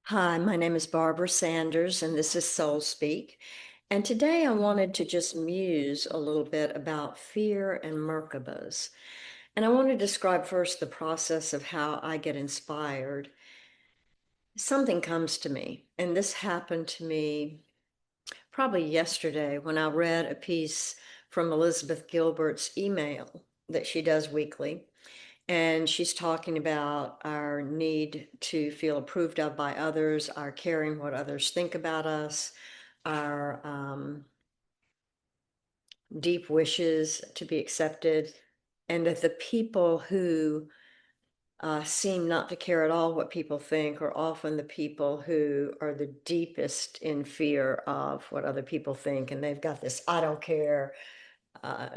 Hi, my name is Barbara Sanders, and this is Soul Speak. And today I wanted to just muse a little bit about fear and Merkabas. And I want to describe first the process of how I get inspired. Something comes to me, and this happened to me probably yesterday when I read a piece from Elizabeth Gilbert's email that she does weekly. And she's talking about our need to feel approved of by others, our caring what others think about us, our deep wishes to be accepted, and that the people who seem not to care at all what people think are often the people who are the deepest in fear of what other people think. And they've got this I don't care. Uh,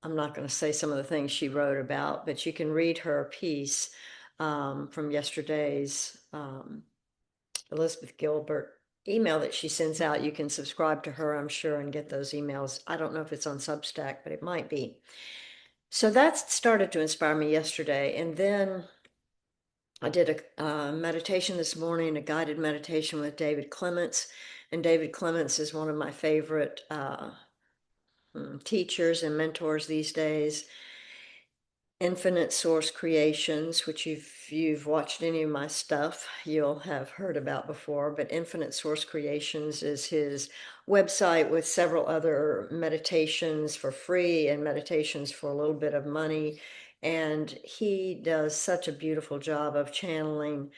I'm not going to say some of the things she wrote about, but you can read her piece from yesterday's Elizabeth Gilbert email that she sends out. You can subscribe to her, I'm sure, and get those emails. I don't know if it's on Substack, but it might be. So that started to inspire me yesterday. And then I did a meditation this morning, a guided meditation with David Clements. And David Clements is one of my favorite teachers and mentors these days. Infinite Source Creations, which if you've watched any of my stuff, you'll have heard about before, but Infinite Source Creations is his website with several other meditations for free and meditations for a little bit of money. And he does such a beautiful job of channeling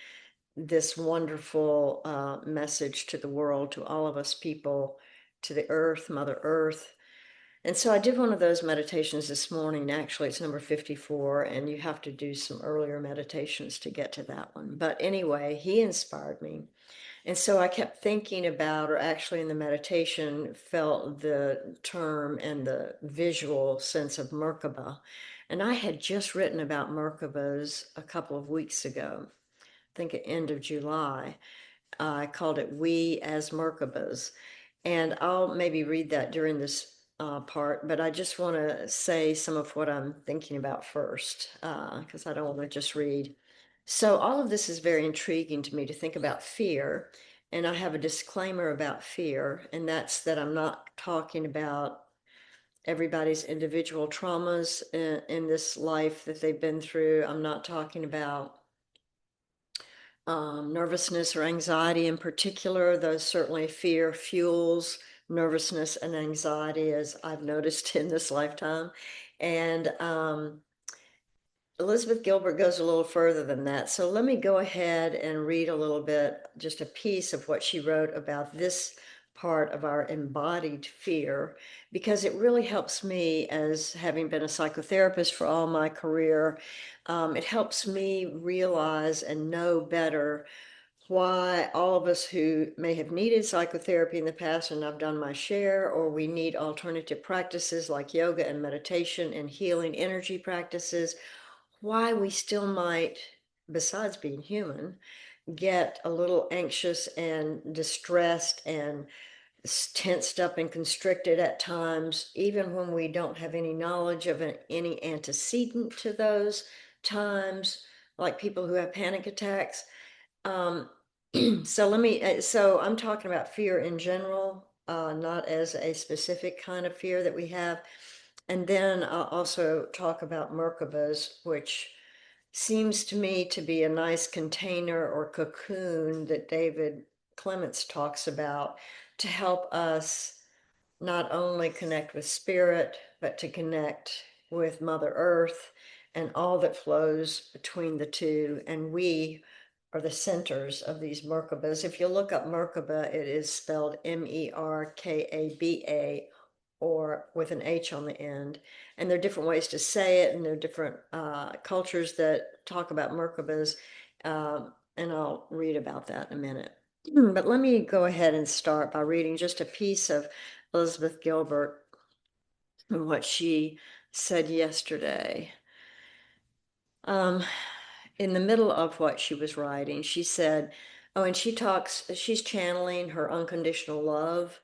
this wonderful message to the world, to all of us people, to the earth, Mother Earth. And so I did one of those meditations this morning. Actually, it's number 54, and you have to do some earlier meditations to get to that one. But anyway, he inspired me. And so I kept thinking about, or actually in the meditation, felt the term and the visual sense of Merkaba. And I had just written about Merkabas a couple of weeks ago, I think at end of July. I called it We as Merkabas. And I'll maybe read that during this part, but I just want to say some of what I'm thinking about first, because I don't want to just read. So, all of this is very intriguing to me to think about fear. And I have a disclaimer about fear, and that's that I'm not talking about everybody's individual traumas in this life that they've been through. I'm not talking about nervousness or anxiety in particular. Those certainly fear fuels nervousness and anxiety, as I've noticed in this lifetime. And Elizabeth Gilbert goes a little further than that. So let me go ahead and read a little bit, just a piece of what she wrote about this part of our embodied fear, because it really helps me, as having been a psychotherapist for all my career. It helps me realize and know better why all of us who may have needed psychotherapy in the past, and I've done my share, or we need alternative practices like yoga and meditation and healing energy practices, why we still might, besides being human, get a little anxious and distressed and tensed up and constricted at times, even when we don't have any knowledge of any antecedent to those times, like people who have panic attacks. Um, so I'm talking about fear in general, not as a specific kind of fear that we have. And then I'll also talk about Merkabas, which seems to me to be a nice container or cocoon that David Clements talks about to help us not only connect with spirit, but to connect with Mother Earth and all that flows between the two. And we are the centers of these Merkabas. If you look up Merkaba, it is spelled Merkaba, or with an H on the end. And there are different ways to say it, and there are different cultures that talk about Merkabas. And I'll read about that in a minute. But let me go ahead and start by reading just a piece of Elizabeth Gilbert and what she said yesterday. In the middle of what she was writing, she said, oh, and she's channeling her unconditional love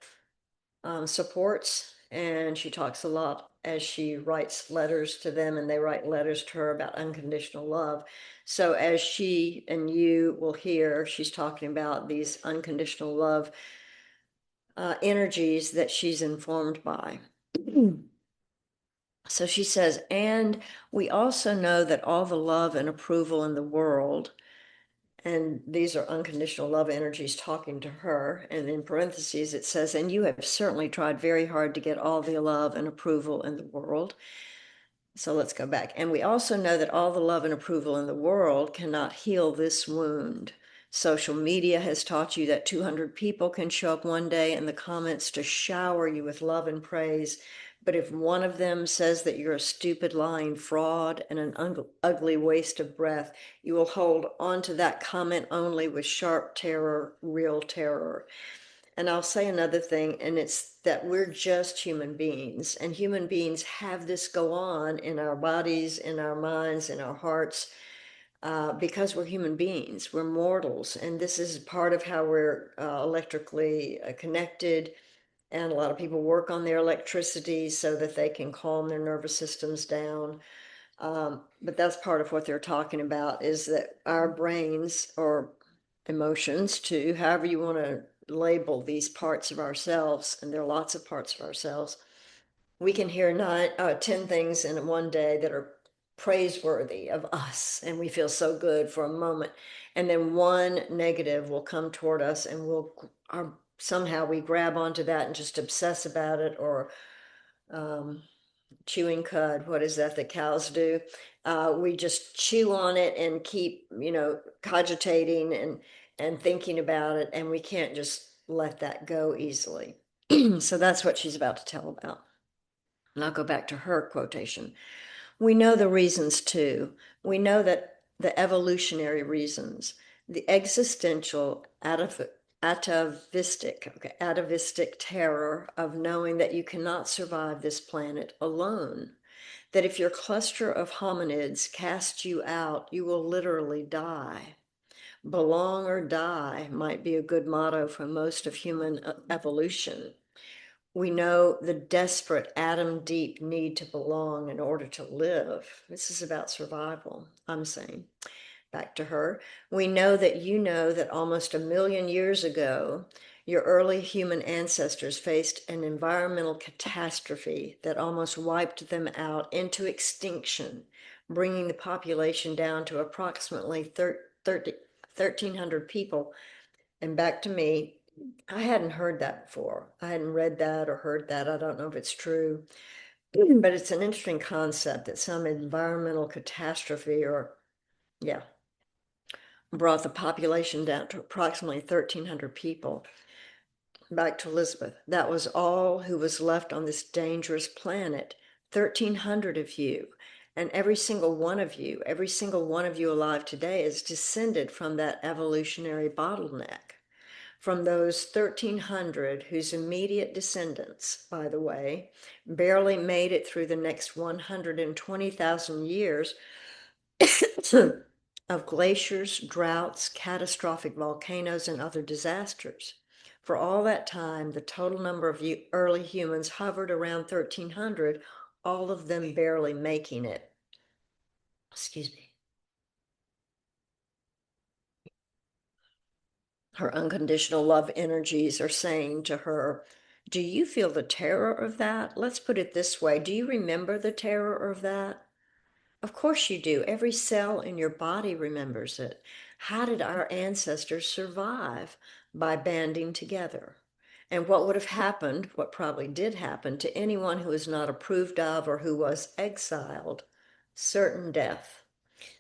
supports, and she talks a lot as she writes letters to them and they write letters to her about unconditional love. So as she and you will hear, she's talking about these unconditional love energies that she's informed by. So she says, and we also know that all the love and approval in the world, and these are unconditional love energies talking to her. And in parentheses, it says, and you have certainly tried very hard to get all the love and approval in the world. So let's go back. And we also know that all the love and approval in the world cannot heal this wound. Social media has taught you that 200 people can show up one day in the comments to shower you with love and praise. But if one of them says that you're a stupid, lying fraud and an ugly waste of breath, you will hold on to that comment only with sharp terror, real terror. And I'll say another thing, and it's that we're just human beings, and human beings have this go on in our bodies, in our minds, in our hearts, because we're human beings, we're mortals, and this is part of how we're electrically connected. And a lot of people work on their electricity so that they can calm their nervous systems down. But that's part of what they're talking about, is that our brains, or emotions too, however you want to label these parts of ourselves, and there are lots of parts of ourselves, we can hear 10 things in one day that are praiseworthy of us, and we feel so good for a moment. And then one negative will come toward us, and somehow we grab onto that and just obsess about it, or um, chewing cud. What is that cows do? We just chew on it and keep, cogitating and thinking about it, and we can't just let that go easily. So that's what she's about to tell about. And I'll go back to her quotation. We know the reasons too. We know that the evolutionary reasons, the existential atavistic terror of knowing that you cannot survive this planet alone. That if your cluster of hominids casts you out, you will literally die. Belong or die might be a good motto for most of human evolution. We know the desperate atom deep need to belong in order to live. This is about survival, I'm saying. Back to her. We know that almost 1,000,000 years ago, your early human ancestors faced an environmental catastrophe that almost wiped them out into extinction, bringing the population down to approximately 1,300 people. And back to me, I hadn't heard that before. I hadn't read that or heard that. I don't know if it's true, but it's an interesting concept that some environmental catastrophe, or, yeah, brought the population down to approximately 1,300 people. Back to Elizabeth. That was all who was left on this dangerous planet. 1,300 of you. And every single one of you alive today is descended from that evolutionary bottleneck. From those 1,300 whose immediate descendants, by the way, barely made it through the next 120,000 years of glaciers, droughts, catastrophic volcanoes, and other disasters. For all that time, the total number of early humans hovered around 1,300, all of them barely making it. Excuse me. Her unconditional love energies are saying to her, do you feel the terror of that? Let's put it this way. Do you remember the terror of that? Of course you do. Every cell in your body remembers it. How did our ancestors survive? By banding together. And what would have happened, what probably did happen, to anyone who was not approved of or who was exiled? Certain death.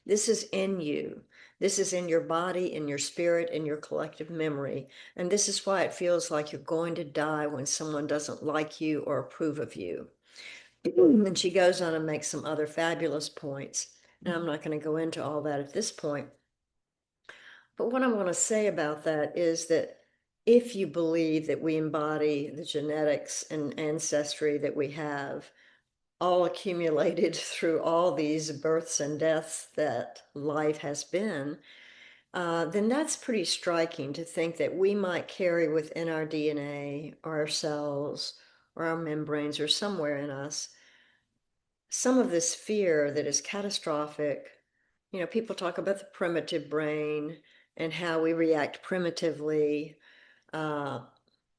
This is in you. This is in your body, in your spirit, in your collective memory. And this is why it feels like you're going to die when someone doesn't like you or approve of you. And she goes on and makes some other fabulous points. And I'm not going to go into all that at this point. But what I want to say about that is that if you believe that we embody the genetics and ancestry that we have, all accumulated through all these births and deaths that life has been, then that's pretty striking to think that we might carry within our DNA or our cells or our membranes or somewhere in us some of this fear that is catastrophic. People talk about the primitive brain and how we react primitively uh,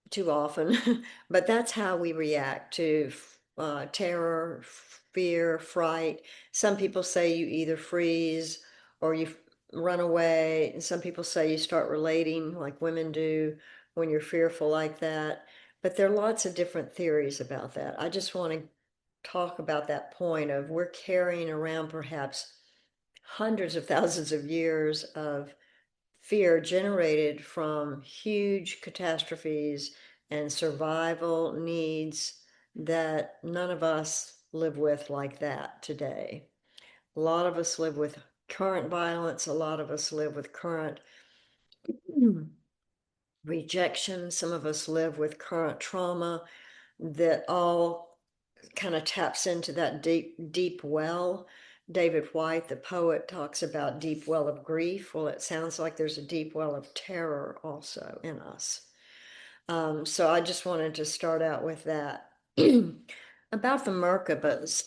too often, but that's how we react to terror, fear, fright. Some people say you either freeze or you run away, and some people say you start relating like women do when you're fearful like that. But there are lots of different theories about that. I just want to talk about that point of we're carrying around perhaps hundreds of thousands of years of fear generated from huge catastrophes and survival needs that none of us live with like that today. A lot of us live with current violence, a lot of us live with current rejection, some of us live with current trauma that all kind of taps into that deep well. David White, the poet, talks about deep well of grief. Well, it sounds like there's a deep well of terror also in us. So I just wanted to start out with that. About the Merkabas,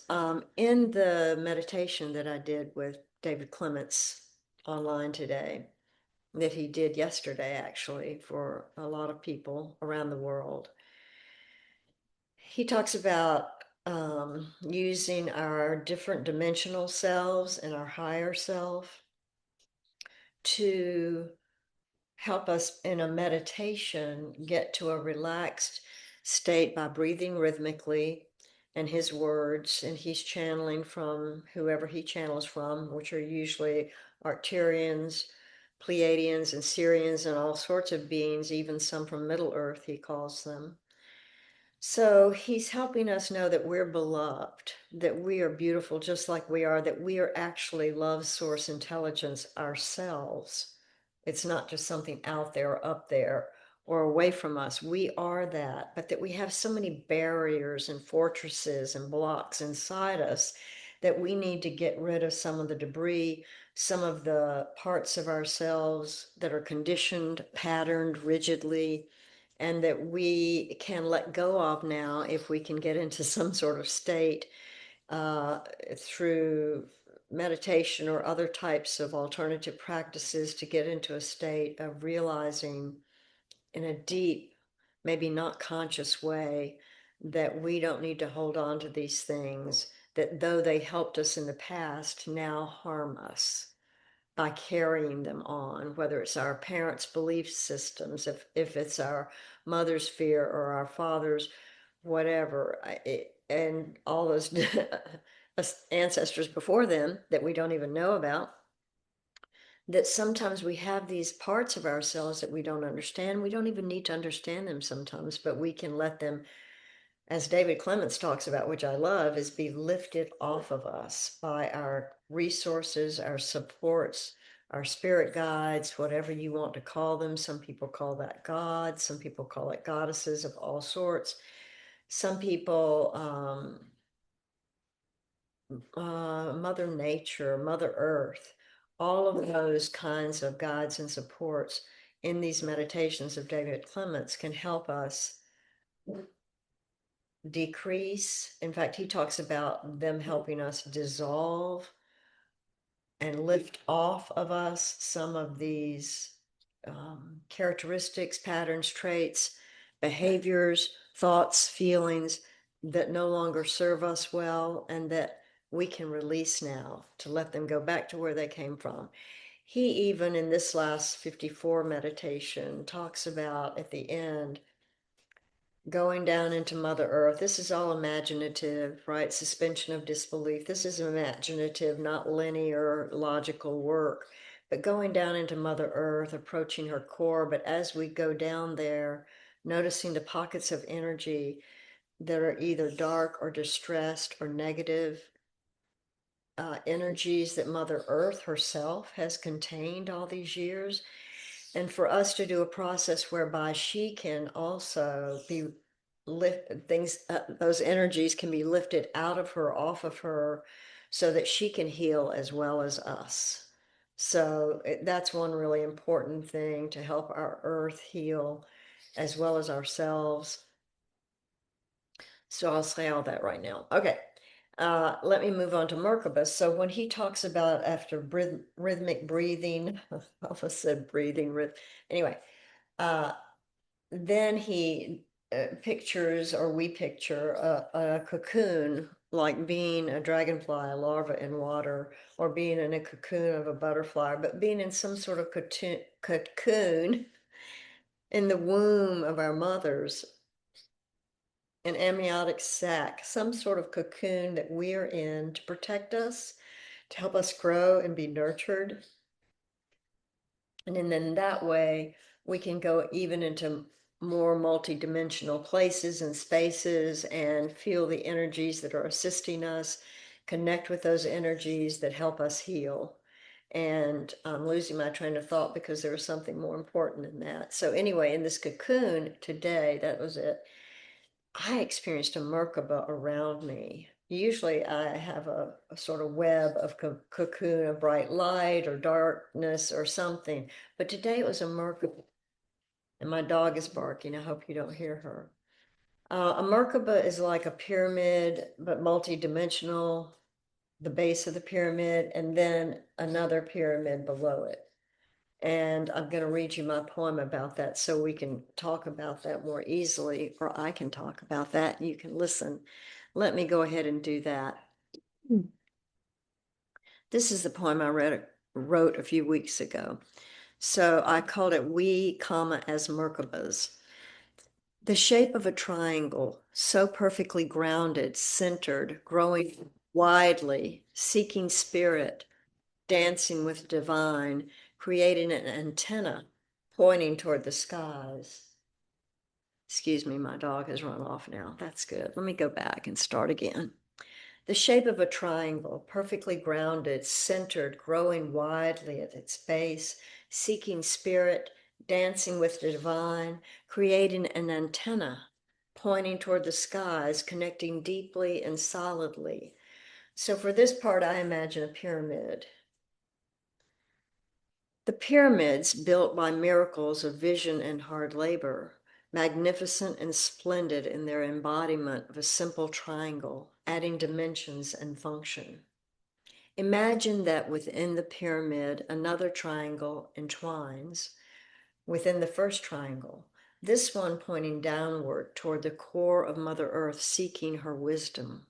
in the meditation that I did with David Clements online today, that he did yesterday actually for a lot of people around the world, he talks about using our different dimensional selves and our higher self to help us in a meditation get to a relaxed state by breathing rhythmically and his words, and he's channeling from whoever he channels from, which are usually Arcturians, Pleiadians, and Syrians, and all sorts of beings, even some from Middle Earth, he calls them. So he's helping us know that we're beloved, that we are beautiful just like we are, that we are actually love source intelligence ourselves. It's not just something out there or up there or away from us. We are that, but that we have so many barriers and fortresses and blocks inside us that we need to get rid of some of the debris, some of the parts of ourselves that are conditioned, patterned rigidly, and that we can let go of now if we can get into some sort of state uh, through meditation or other types of alternative practices to get into a state of realizing in a deep, maybe not conscious way that we don't need to hold on to these things, that though they helped us in the past, now harm us by carrying them on, whether it's our parents' belief systems, if it's our mother's fear or our father's, whatever, and all those ancestors before them that we don't even know about, that sometimes we have these parts of ourselves that we don't understand. We don't even need to understand them sometimes, but we can let them, as David Clements talks about, which I love, is be lifted off of us by our resources, our supports, our spirit guides, whatever you want to call them. Some people call that God, some people call it goddesses of all sorts. Some people, Mother Nature, Mother Earth, all of those kinds of guides and supports in these meditations of David Clements can help us decrease. In fact, he talks about them helping us dissolve and lift off of us some of these characteristics, patterns, traits, behaviors, thoughts, feelings that no longer serve us well, and that we can release now to let them go back to where they came from. He even in this last 54 meditation talks about at the end going down into Mother Earth. This is all imaginative, right? Suspension of disbelief. This is imaginative, not linear, logical work, but going down into Mother Earth, approaching her core. But as we go down there, noticing the pockets of energy that are either dark or distressed or negative energies that Mother Earth herself has contained all these years, and for us to do a process whereby she can also be lift things, those energies can be lifted out of her, off of her, so that she can heal as well as us. So that's one really important thing to help our earth heal as well as ourselves. So I'll say all that right now. Okay. Let me move on to Merkabas. So when he talks about after rhythmic breathing, I almost said breathing, anyway, uh, then he pictures, or we picture, a cocoon, like being a dragonfly, a larva in water, or being in a cocoon of a butterfly, but being in some sort of cocoon in the womb of our mothers, an amniotic sac, some sort of cocoon that we are in to protect us, to help us grow and be nurtured. And then that way we can go even into more multidimensional places and spaces and feel the energies that are assisting us, connect with those energies that help us heal. And I'm losing my train of thought because there was something more important than that. So anyway, in this cocoon today, that was it. I experienced a Merkaba around me. Usually I have a sort of web of cocoon of bright light or darkness or something. But today it was a Merkaba. And my dog is barking. I hope you don't hear her. A Merkaba is like a pyramid, but multi-dimensional, the base of the pyramid, and then another pyramid below it. And I'm going to read you my poem about that so we can talk about that more easily, or I can talk about that and you can listen. Let me go ahead and do that. This is the poem I wrote a few weeks ago. So I called it We, comma, as Merkabas. The shape of a triangle, so perfectly grounded, centered, growing widely, seeking spirit, dancing with divine, creating an antenna pointing toward the skies. Excuse me, my dog has run off now. That's good. Let me go back and start again. The shape of a triangle, perfectly grounded, centered, growing widely at its base, seeking spirit, dancing with the divine, creating an antenna, pointing toward the skies, connecting deeply and solidly. So for this part, I imagine a pyramid. The pyramids, built by miracles of vision and hard labor, magnificent and splendid in their embodiment of a simple triangle, adding dimensions and function. Imagine that within the pyramid, another triangle entwines within the first triangle, this one pointing downward toward the core of Mother Earth, seeking her wisdom.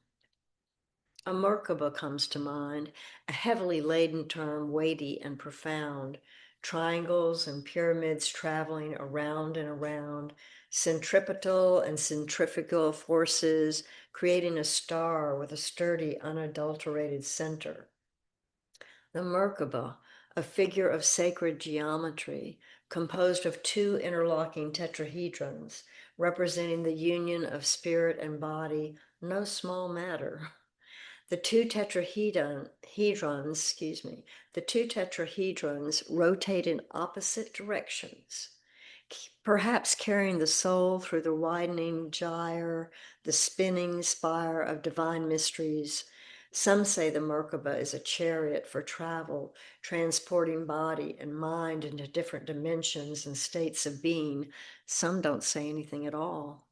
A Merkaba comes to mind, a heavily laden term, weighty and profound. Triangles and pyramids traveling around and around, centripetal and centrifugal forces creating a star with a sturdy, unadulterated center. The Merkaba, a figure of sacred geometry, composed of two interlocking tetrahedrons, representing the union of spirit and body, no small matter. The two tetrahedrons, rotate in opposite directions, perhaps carrying the soul through the widening gyre, the spinning spire of divine mysteries. Some say the Merkaba is a chariot for travel, transporting body and mind into different dimensions and states of being. Some don't say anything at all.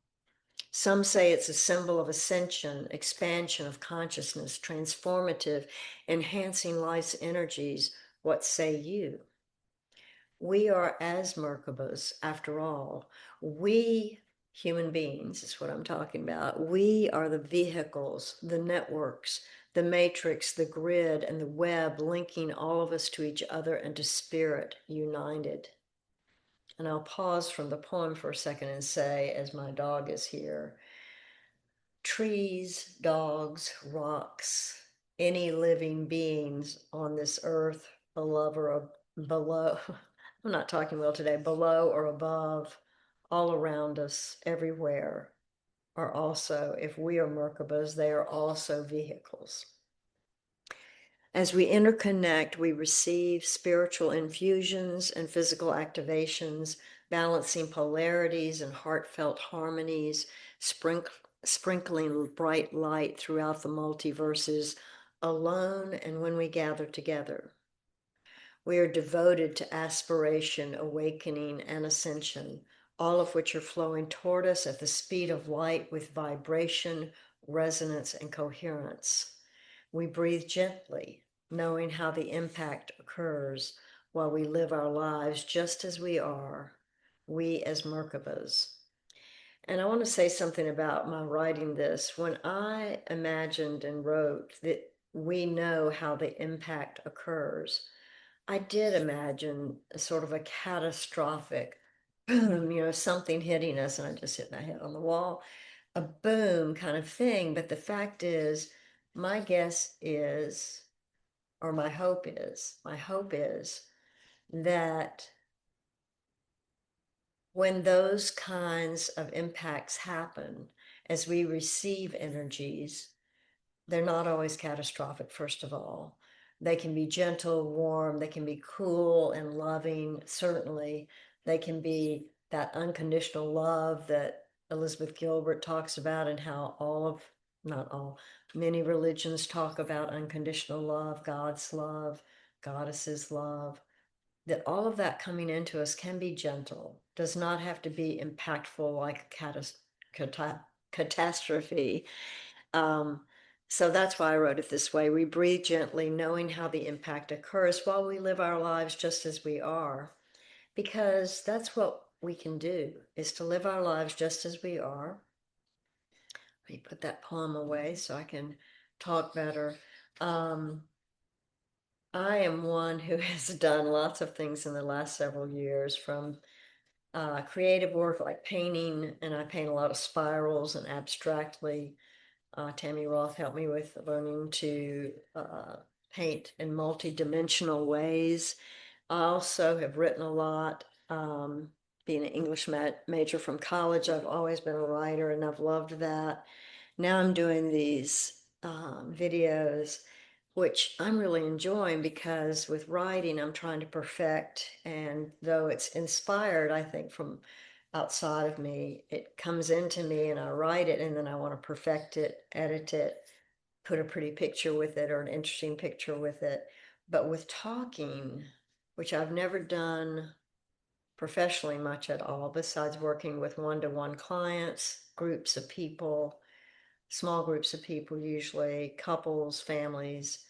Some say it's a symbol of ascension, expansion of consciousness, transformative, enhancing life's energies. What say you? We are as Merkabas, after all. We, human beings, is what I'm talking about. We are the vehicles, the networks, the matrix, the grid, and the web linking all of us to each other and to spirit united. And I'll pause from the poem for a second and say, as my dog is here, trees, dogs, rocks, any living beings on this earth, below, I'm not talking well today, below or above, all around us, everywhere, are also, if we are Merkabas, they are also vehicles. As we interconnect, we receive spiritual infusions and physical activations, balancing polarities and heartfelt harmonies, sprinkling bright light throughout the multiverses, alone and when we gather together. We are devoted to aspiration, awakening, and ascension, all of which are flowing toward us at the speed of light with vibration, resonance, and coherence. We breathe gently, knowing how the impact occurs while we live our lives just as we are, we as Merkabas. And I want to say something about my writing this. When I imagined and wrote that we know how the impact occurs, I did imagine a sort of a catastrophic, something hitting us, and I just hit my head on the wall, a boom kind of thing. But the fact is, my guess is, or my hope is that when those kinds of impacts happen, as we receive energies, they're not always catastrophic, first of all. They can be gentle, warm, they can be cool and loving, certainly. They can be that unconditional love that Elizabeth Gilbert talks about, and how not all, many religions talk about unconditional love, God's love, goddesses' love. That all of that coming into us can be gentle, does not have to be impactful like catastrophe. Um, so that's why I wrote it this way. We breathe gently, knowing how the impact occurs while we live our lives just as we are, because that's what we can do, is to live our lives just as we are. Let me put that poem away so I can talk better. Um, I am one who has done lots of things in the last several years, from creative work like painting, and I paint a lot of spirals and abstractly. Tammy Roth helped me with learning to paint in multi-dimensional ways. I also have written a lot. Being an English major from college, I've always been a writer, and I've loved that. Now I'm doing these videos, which I'm really enjoying, because with writing, I'm trying to perfect. And though it's inspired, I think, from outside of me, it comes into me and I write it, and then I want to perfect it, edit it, put a pretty picture with it or an interesting picture with it. But with talking, which I've never done professionally much at all, besides working with one-to-one clients, groups of people, small groups of people, usually couples, families.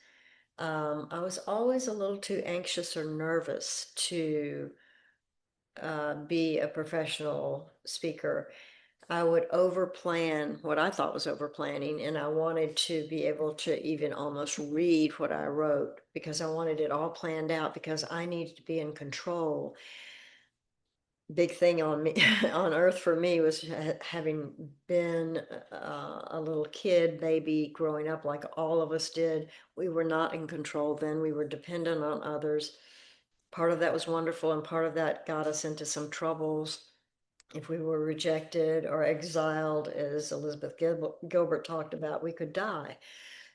I was always a little too anxious or nervous to be a professional speaker. I would overplan what I thought was overplanning, and I wanted to be able to even almost read what I wrote, because I wanted it all planned out, because I needed to be in control. Big thing on me on earth for me was having been a little kid, baby, growing up like all of us did. We were not in control then. We were dependent on others. Part of that was wonderful, and part of that got us into some troubles. If we were rejected or exiled, as Elizabeth Gilbert talked about, we could die.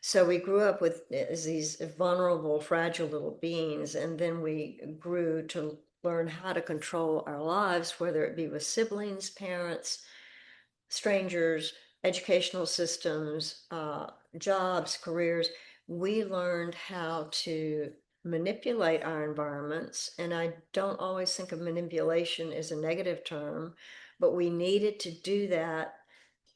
So we grew up with as these vulnerable, fragile little beings, and then we grew to learn how to control our lives, whether it be with siblings, parents, strangers, educational systems, jobs, careers. We learned how to manipulate our environments. And I don't always think of manipulation as a negative term, but we needed to do that,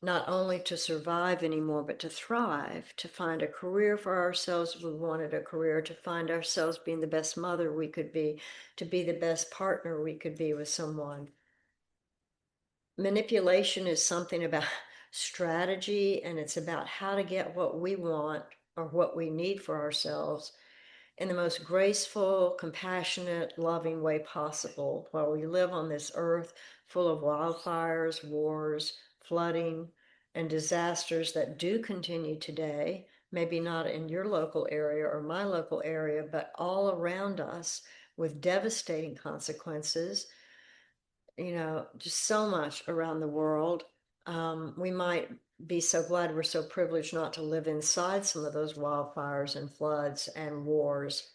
not only to survive anymore, but to thrive, to find a career for ourselves if we wanted a career, to find ourselves being the best mother we could be, to be the best partner we could be with someone. Manipulation is something about strategy, and it's about how to get what we want or what we need for ourselves in the most graceful, compassionate, loving way possible, while we live on this earth full of wildfires, wars, flooding, and disasters that do continue today. Maybe not in your local area or my local area, but all around us, with devastating consequences. Just so much around the world. We might be so glad we're so privileged not to live inside some of those wildfires and floods and wars,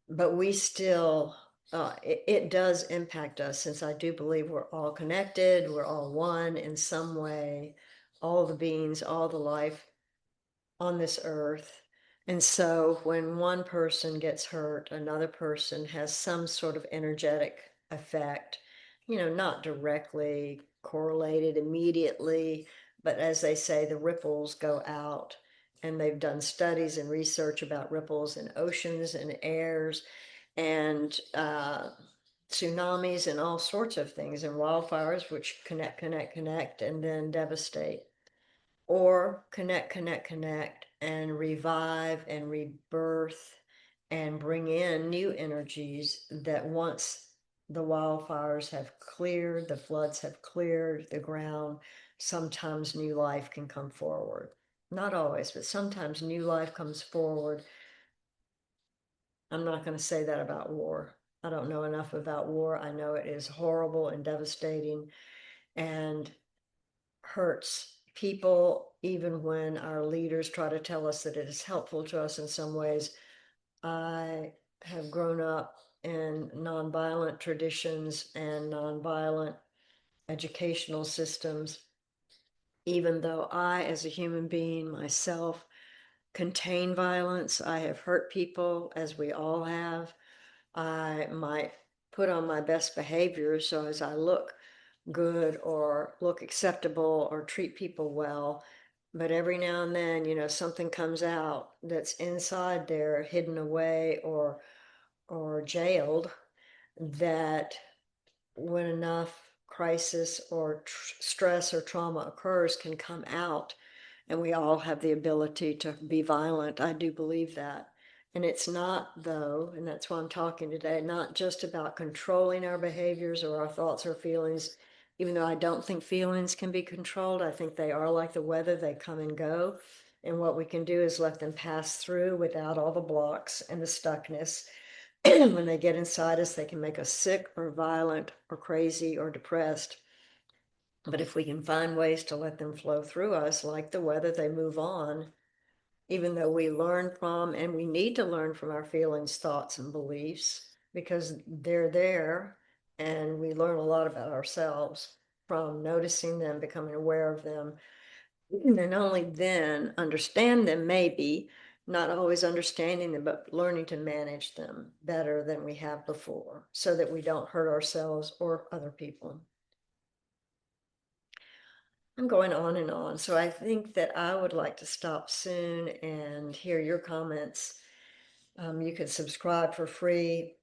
but we still, it does impact us, since I do believe we're all connected, we're all one in some way, all the beings, all the life on this earth. And so when one person gets hurt, another person has some sort of energetic effect, not directly correlated immediately, but as they say, the ripples go out. And they've done studies and research about ripples in oceans and airs and tsunamis and all sorts of things, and wildfires, which connect, and then devastate. Or connect, and revive and rebirth and bring in new energies that once the wildfires have cleared, the floods have cleared the ground, sometimes new life can come forward. Not always, but sometimes new life comes forward. I'm not going to say that about war. I don't know enough about war. I know it is horrible and devastating and hurts people, even when our leaders try to tell us that it is helpful to us in some ways. I have grown up in nonviolent traditions and nonviolent educational systems, even though I, as a human being myself, contain violence. I have hurt people, as we all have. I might put on my best behavior so as I look good or look acceptable or treat people well. But every now and then, something comes out that's inside there, hidden away or jailed, that when enough crisis or stress or trauma occurs can come out, and we all have the ability to be violent. I do believe that. And it's not, though, and that's why I'm talking today, not just about controlling our behaviors or our thoughts or feelings, even though I don't think feelings can be controlled. I think they are like the weather, they come and go. And what we can do is let them pass through without all the blocks and the stuckness. When they get inside us, they can make us sick or violent or crazy or depressed. But if we can find ways to let them flow through us, like the weather, they move on, even though we learn from, and we need to learn from our feelings, thoughts, and beliefs, because they're there, and we learn a lot about ourselves from noticing them, becoming aware of them, and only then understand them, maybe, not always understanding them, but learning to manage them better than we have before, so that we don't hurt ourselves or other people. I'm going on and on. So I think that I would like to stop soon and hear your comments. You can subscribe for free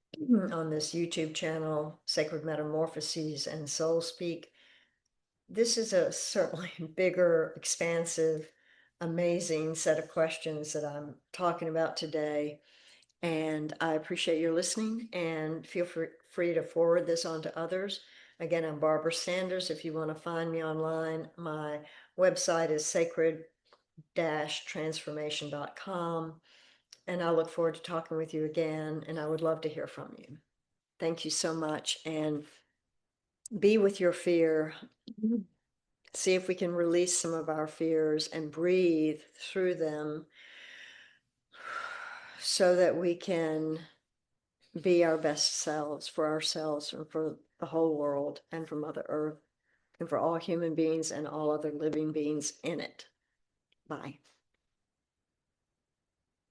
on this YouTube channel, Sacred Metamorphoses and Soul Speak. This is a certainly bigger, expansive, amazing set of questions that I'm talking about today. And I appreciate your listening, and feel free to forward this on to others. Again, I'm Barbara Sanders. If you want to find me online, my website is sacred-transformation.com. And I look forward to talking with you again, and I would love to hear from you. Thank you so much, and be with your fear. See if we can release some of our fears and breathe through them so that we can be our best selves for ourselves and for the whole world and for Mother Earth and for all human beings and all other living beings in it. Bye.